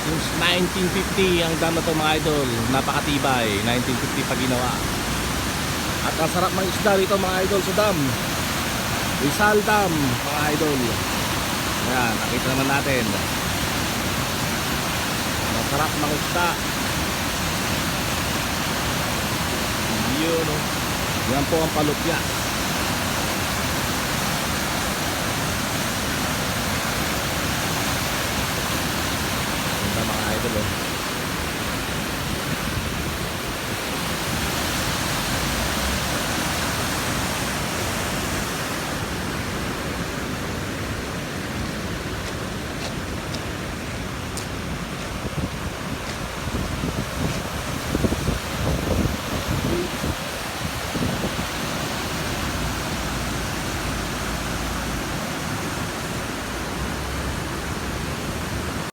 Since 1950 ang dam na to mga idol. Napakatibay. 1950 pa ginawa. At ang sarap ng isda rito mga idol sa dam. Rizal Dam mga idol. Ayan, nakita naman natin. Masarap ng isda. Yun o. Yan po ang palupya. Ito mga idol o.